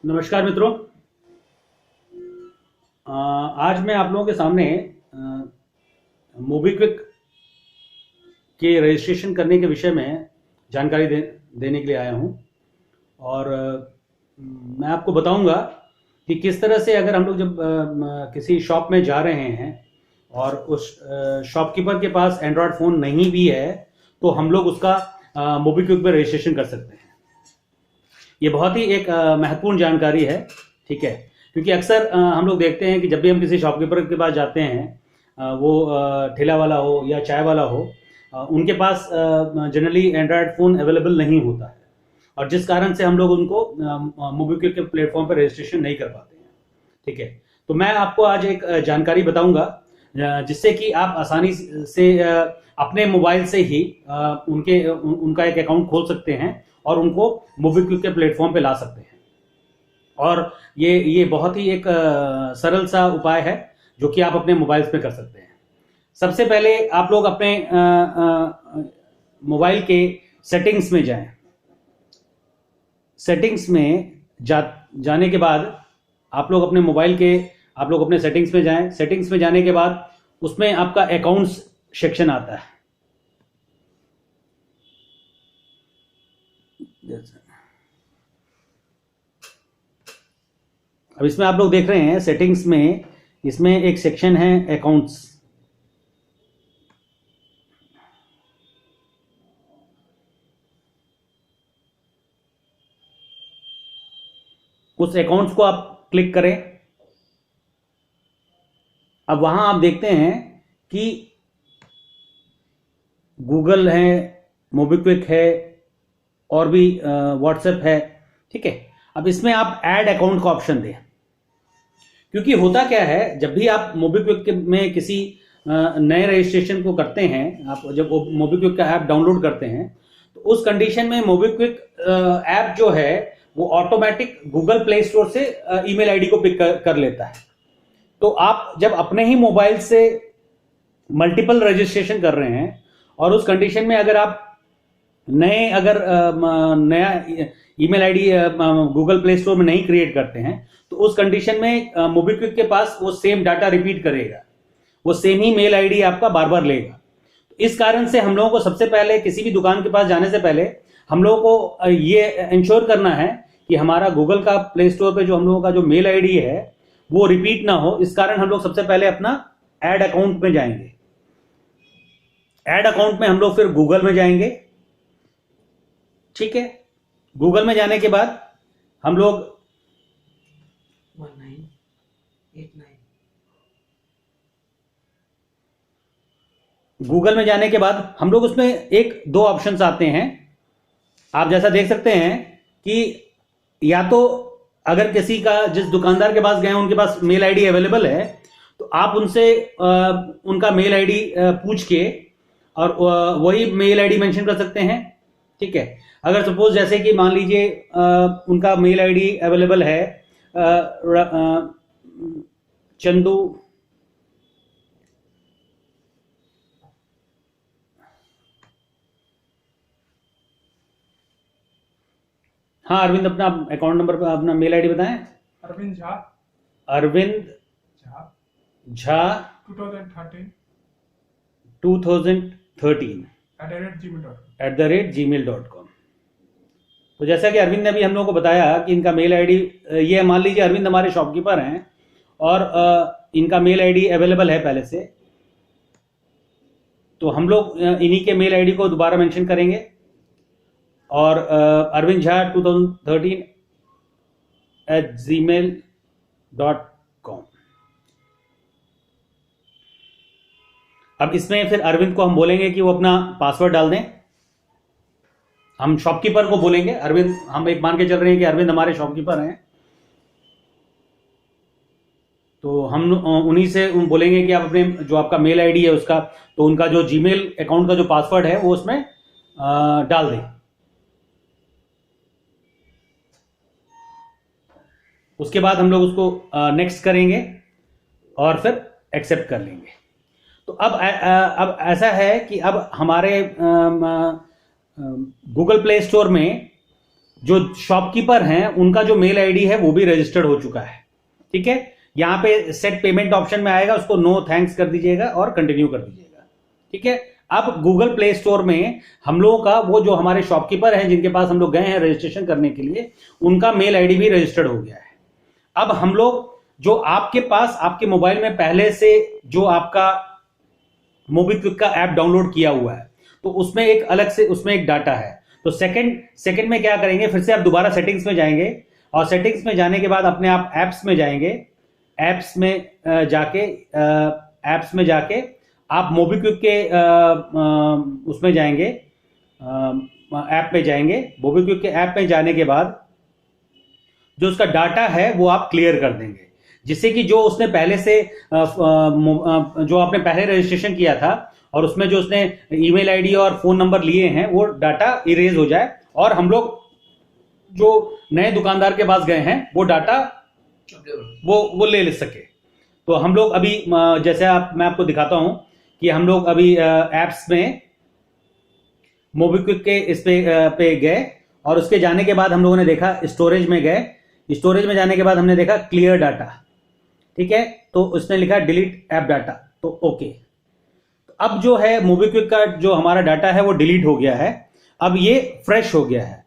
नमस्कार मित्रों। आज मैं आप लोगों के सामने मोबीक्विक के रजिस्ट्रेशन करने के विषय में जानकारी देने के लिए आया हूं। और मैं आपको बताऊंगा कि किस तरह से अगर हम लोग जब किसी शॉप में जा रहे हैं और उस शॉपकीपर के पास एंड्रॉयड फ़ोन नहीं भी है तो हम लोग उसका मोबीक्विक पर रजिस्ट्रेशन कर सकते हैं। ये बहुत ही एक महत्वपूर्ण जानकारी है, ठीक है। क्योंकि अक्सर हम लोग देखते हैं कि जब भी हम किसी शॉपकीपर के पास जाते हैं, वो ठेला वाला हो या चाय वाला हो, उनके पास जनरली एंड्रॉयड फ़ोन अवेलेबल नहीं होता है, और जिस कारण से हम लोग उनको मोबीक्विक के प्लेटफॉर्म पर रजिस्ट्रेशन नहीं कर पाते हैं, ठीक है। तो मैं आपको आज एक जानकारी बताऊंगा जिससे कि आप आसानी से अपने मोबाइल से ही उनका एक अकाउंट खोल सकते हैं और उनको मोबीक्विक के प्लेटफॉर्म पे ला सकते हैं। और ये बहुत ही एक सरल सा उपाय है जो कि आप अपने मोबाइल पे कर सकते हैं। सबसे पहले आप लोग अपने मोबाइल के सेटिंग्स में जाएं। सेटिंग्स में जाने के बाद आप लोग अपने सेटिंग्स में जाएं। सेटिंग्स में जाने के बाद उसमें आपका अकाउंट्स सेक्शन आता है। अब इसमें आप लोग देख रहे हैं सेटिंग्स में, इसमें एक सेक्शन है अकाउंट्स। उस अकाउंट्स को आप क्लिक करें। अब वहां आप देखते हैं कि गूगल है, मोबीक्विक है और भी व्हाट्सएप है, ठीक है। अब इसमें आप ऐड अकाउंट का ऑप्शन दें, क्योंकि होता क्या है, जब भी आप मोबीक्विक में किसी नए रजिस्ट्रेशन को करते हैं, आप जब मोबीक्विक का ऐप डाउनलोड करते हैं तो उस कंडीशन में मोबीक्विक ऐप जो है वो ऑटोमेटिक गूगल प्ले स्टोर से ईमेल आईडी को पिक कर लेता है। तो आप जब अपने ही मोबाइल से मल्टीपल रजिस्ट्रेशन कर रहे हैं और उस कंडीशन में अगर आप नया email ID Google play store में नहीं क्रिएट करते हैं तो उस कंडीशन में मोबीक्विक के पास वो सेम डाटा रिपीट करेगा, वो सेम ही मेल आईडी आपका बार बार लेगा। तो इस कारण से हम लोगों को सबसे पहले किसी भी दुकान के पास जाने से पहले हम लोगों को ये इंश्योर करना है कि हमारा गूगल का प्ले स्टोर पे जो हम लोगों का जो मेल आईडी है वो रिपीट ना हो। इस कारण हम लोग सबसे पहले अपना ऐड अकाउंट में जाएंगे। ऐड अकाउंट में हम लोग फिर गूगल में जाएंगे, ठीक है। गूगल में जाने के बाद हम लोग 1989 गूगल में जाने के बाद हम लोग उसमें एक दो ऑप्शंस आते हैं। आप जैसा देख सकते हैं कि या तो अगर किसी का, जिस दुकानदार के पास गए हैं उनके पास मेल आईडी अवेलेबल है तो आप उनसे उनका मेल आईडी पूछ के और वही मेल आईडी मेंशन कर सकते हैं, ठीक है। अगर सपोज जैसे कि मान लीजिए उनका मेल आईडी अवेलेबल है चंदू, हाँ अरविंद, अपना अकाउंट नंबर पर अपना मेल आईडी बताएं। अरविंद झा, अरविंद झा 2013 @gmail.com। तो जैसा कि अरविंद ने भी हम लोगों को बताया कि इनका मेल आईडी, ये मान लीजिए अरविंद हमारे शॉपकीपर हैं और इनका मेल आईडी अवेलेबल है पहले से, तो हम लोग इन्हीं के मेल आईडी को दोबारा मेंशन करेंगे और अरविंद झा 2013 @gmail.com। अब इसमें फिर अरविंद को हम बोलेंगे कि वो अपना पासवर्ड डाल दें। हम शॉपकीपर को बोलेंगे, अरविंद, हम एक मान के चल रहे हैं कि अरविंद हमारे शॉपकीपर हैं, तो हम उन्हीं से बोलेंगे कि आप अपने जो आपका मेल आईडी है उसका, तो उनका जो जीमेल अकाउंट का जो पासवर्ड है वो उसमें डाल दें। उसके बाद हम लोग उसको नेक्स्ट करेंगे और फिर एक्सेप्ट कर लेंगे। तो अब ऐसा है कि अब हमारे गूगल प्ले स्टोर में जो शॉपकीपर हैं उनका जो मेल आईडी है वो भी रजिस्टर्ड हो चुका है। ठीक है, यहां पे सेट पेमेंट ऑप्शन में आएगा, उसको नो थैंक्स कर दीजिएगा और कंटिन्यू कर दीजिएगा। ठीक है, अब गूगल प्ले स्टोर में हम लोगों का वो जो हमारे शॉपकीपर हैं जिनके पास हम लोग गए हैं रजिस्ट्रेशन करने के लिए, उनका मेल आईडी भी रजिस्टर्ड हो गया है। अब हम लोग जो आपके पास आपके मोबाइल में पहले से जो आपका मोबीक्विक का ऐप डाउनलोड किया हुआ है, तो उसमें एक अलग से उसमें एक डाटा है। तो सेकंड में क्या करेंगे, फिर से आप दोबारा सेटिंग्स में जाएंगे और सेटिंग्स में जाने के बाद अपने आप ऐप्स में जाएंगे। ऐप्स में जाके आप मोबीक्विक के उसमें जाएंगे, ऐप में जाएंगे। मोबीक्विक के ऐप में जाने के बाद जो उसका डाटा है वो आप क्लियर कर देंगे, जिससे कि जो उसने पहले से जो आपने पहले रजिस्ट्रेशन किया था और उसमें जो उसने ईमेल आईडी और फोन नंबर लिए हैं वो डाटा इरेज हो जाए और हम लोग जो नए दुकानदार के पास गए हैं वो डाटा वो ले सके। तो हम लोग अभी जैसे मैं आपको दिखाता हूं कि हम लोग अभी एप्स में मोबीक्विक के इस पे गए और उसके जाने के बाद हम लोगों ने देखा स्टोरेज में गए। स्टोरेज में जाने के बाद हमने देखा क्लियर डाटा। ठीक है, तो उसने लिखा डिलीट ऐप डाटा, तो ओके। अब जो है मोबीक्विक का जो हमारा डाटा है वो डिलीट हो गया है, अब ये फ्रेश हो गया है।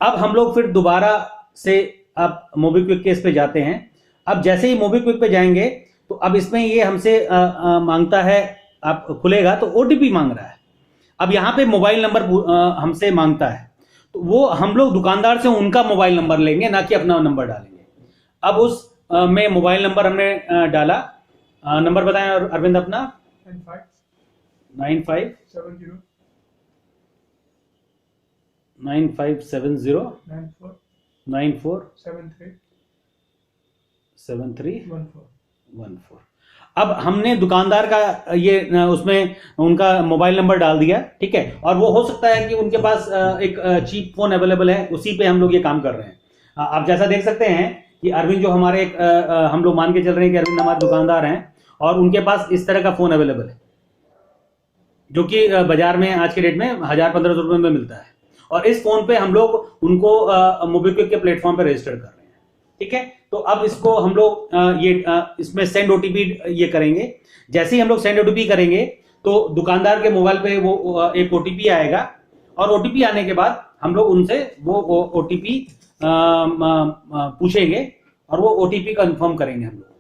अब हम लोग फिर दोबारा से अब मोबीक्विक के इस पे जाते हैं। अब जैसे ही मोबीक्विक पे जाएंगे तो अब इसमें ये हमसे मांगता है, आप खुलेगा तो ओटीपी मांग रहा है। अब यहाँ पे मोबाइल नंबर हमसे मांगता है, तो वो हम लोग दुकानदार से उनका मोबाइल नंबर लेंगे, ना कि अपना नंबर डालेंगे। अब उस में मोबाइल नंबर हमने डाला। नंबर बताएं अरविंद अपना। 9570 947314। अब हमने दुकानदार का ये उसमें उनका मोबाइल नंबर डाल दिया। ठीक है, और वो हो सकता है कि उनके पास एक चीप फोन अवेलेबल है, उसी पे हम लोग ये काम कर रहे हैं। आप जैसा देख सकते हैं कि अरविंद जो हमारे हम लोग मान के चल रहे हैं कि अरविंद हमारे दुकानदार हैं और उनके पास इस तरह का फोन अवेलेबल है जो कि बाजार में आज के डेट में 1000-1500 रुपए में मिलता है। और इस फोन पे हम लोग उनको मोबीक्विक के प्लेटफॉर्म पे रजिस्टर कर रहे हैं। ठीक है, तो अब इसको हम लोग इसमें सेंड ओटीपी ये करेंगे। जैसे ही हम लोग सेंड ओटीपी करेंगे तो दुकानदार के मोबाइल पे वो एक ओटीपी आएगा और ओटीपी आने के बाद हम लोग उनसे वो ओटीपी पूछेंगे और वो ओटीपी कंफर्म करेंगे हम लोग।